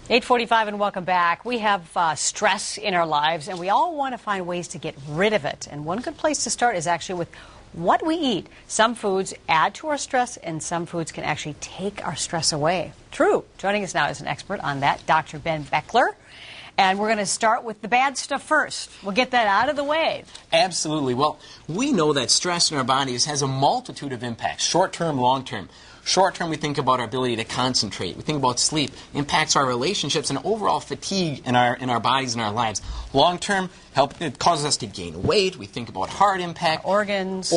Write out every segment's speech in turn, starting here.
8:45 and welcome back. We have stress in our lives and we all want to find ways to get rid of it. And one good place to start is actually with what we eat. Some foods add to our stress and some foods can actually take our stress away. True. Joining us now is an expert on that, Dr. Ben Beckler. And we're going to start with the bad stuff first. We'll get that out of the way. Absolutely. Well, we know that stress in our bodies has a multitude of impacts, short-term, long-term. Short-term, we think about our ability to concentrate. We think about sleep, impacts our relationships, and overall fatigue in our bodies and our lives. Long-term, it causes us to gain weight. We think about heart impact. Organs,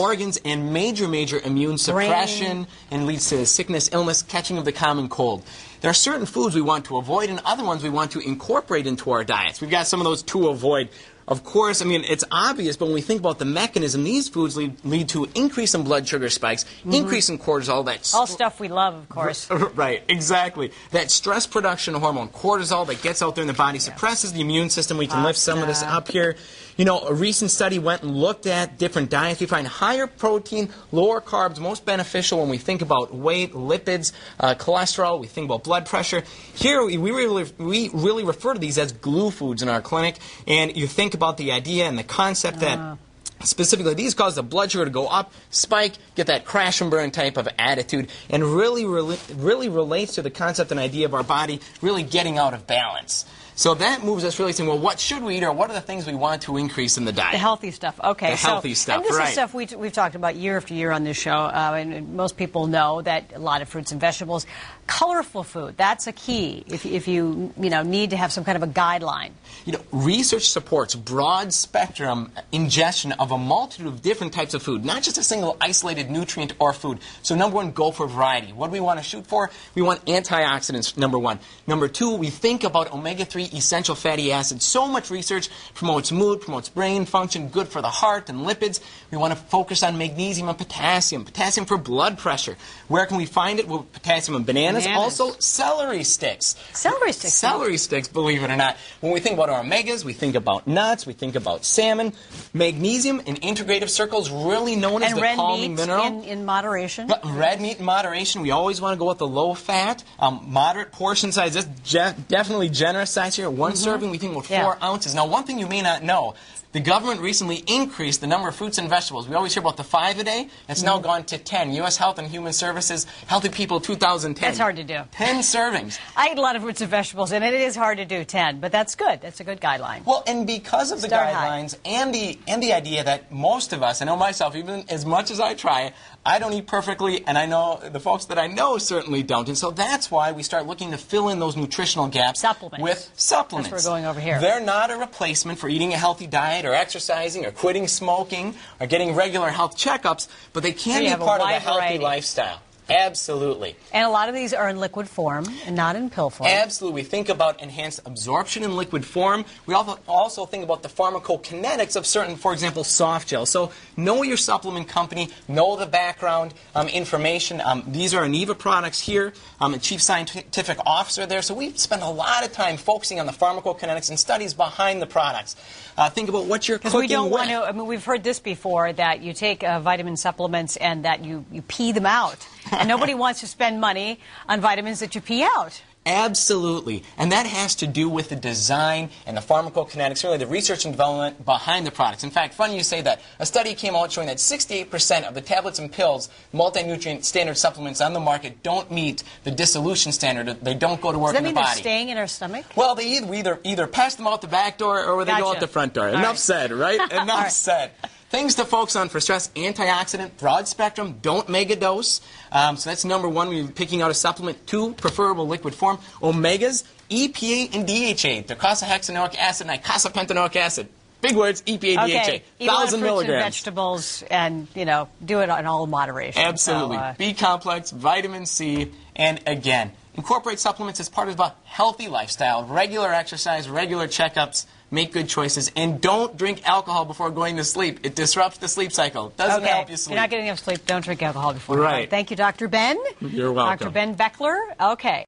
and major immune suppression, and leads to sickness, illness, catching of the common cold. There are certain foods we want to avoid and other ones we want to incorporate into our diets. We've got some of those to avoid. Of course, I mean, it's obvious, but when we think about the mechanism, these foods lead to increase in blood sugar spikes, increase in cortisol. All stuff we love, of course. Right, exactly. That stress production hormone, cortisol, that gets out there in the body, suppresses the immune system. We can lift some of this up here. You know, a recent study went and looked at different diets. We find higher protein, lower carbs, most beneficial when we think about weight, lipids, cholesterol. We think about blood pressure. Here, we really refer to these as glue foods in our clinic. And you think about the idea and the concept that specifically these cause the blood sugar to go up, spike, get that crash and burn type of attitude, and really relates to the concept and idea of our body really getting out of balance. So that moves us really saying, well, what should we eat, or what are the things we want to increase in the diet? The healthy stuff. Okay. The healthy stuff, and this is stuff we've talked about year after year on this show, and most people know that a lot of fruits and vegetables. Colorful food, that's a key if you need to have some kind of a guideline. You know, research supports broad spectrum ingestion of a multitude of different types of food, not just a single isolated nutrient or food. So number one, go for variety. What do we want to shoot for? We want antioxidants, number one. Number two, we think about omega-3 essential fatty acids. So much research promotes mood, promotes brain function, good for the heart and lipids. We want to focus on magnesium and potassium. Potassium for blood pressure. Where can we find it? Well, potassium in bananas. Also celery sticks. Celery sticks. Celery sticks, believe it or not. When we think about our omegas, we think about nuts, we think about salmon. Magnesium in integrative circles, really known as the calming mineral. And red meat in moderation. Red meat in moderation. We always want to go with the low fat. Moderate portion size. This definitely generous size here. One serving, we think about 4 ounces. Now, one thing you may not know, the government recently increased the number of fruits and vegetables. We always hear about the 5 a day. It's now gone to 10. U.S. Health and Human Services, Healthy People 2010. That's hard to do. 10 servings. I eat a lot of fruits and vegetables, and it is hard to do 10, but that's good. That's a good guideline. Well, and because of the guidelines and the idea that most of us, I know myself, even as much as I try, I don't eat perfectly, and I know the folks that I know certainly don't. And so that's why we start looking to fill in those nutritional gaps with supplements. That's what we're going over here. They're not a replacement for eating a healthy diet or exercising or quitting smoking or getting regular health checkups, but they can be part of a healthy lifestyle. Absolutely. And a lot of these are in liquid form and not in pill form. Absolutely. We think about enhanced absorption in liquid form. We also think about the pharmacokinetics of certain, for example, soft gels. So know your supplement company, know the background information. These are Eniva products here. I'm a chief scientific officer there. So we spend a lot of time focusing on the pharmacokinetics and studies behind the products. Think about what you're cooking with. Because we don't want to, I mean, we've heard this before, that you take vitamin supplements and that you pee them out. And nobody wants to spend money on vitamins that you pee out. Absolutely. And that has to do with the design and the pharmacokinetics, really the research and development behind the products. In fact, funny you say that. A study came out showing that 68% of the tablets and pills, multi-nutrient standard supplements on the market don't meet the dissolution standard. They don't go to work in the body. Does that mean they're staying in our stomach? Well, they either pass them out the back door or they go out the front door. Enough said, right? Enough said. Things to focus on for stress: antioxidant, broad spectrum, don't mega dose. So that's number one, when you're picking out a supplement. 2, preferable liquid form. Omegas, EPA and DHA, docosahexaenoic acid and icosapentaenoic acid. Big words, EPA, DHA, 1,000 milligrams. And vegetables, and do it in all moderation. Absolutely. So, B-complex, vitamin C, and again, incorporate supplements as part of a healthy lifestyle, regular exercise, regular checkups. Make good choices, and don't drink alcohol before going to sleep. It disrupts the sleep cycle. Doesn't help you sleep. If you're not getting enough sleep, don't drink alcohol before. Right. Thank you, Dr. Ben. You're welcome. Dr. Ben Beckler. Okay.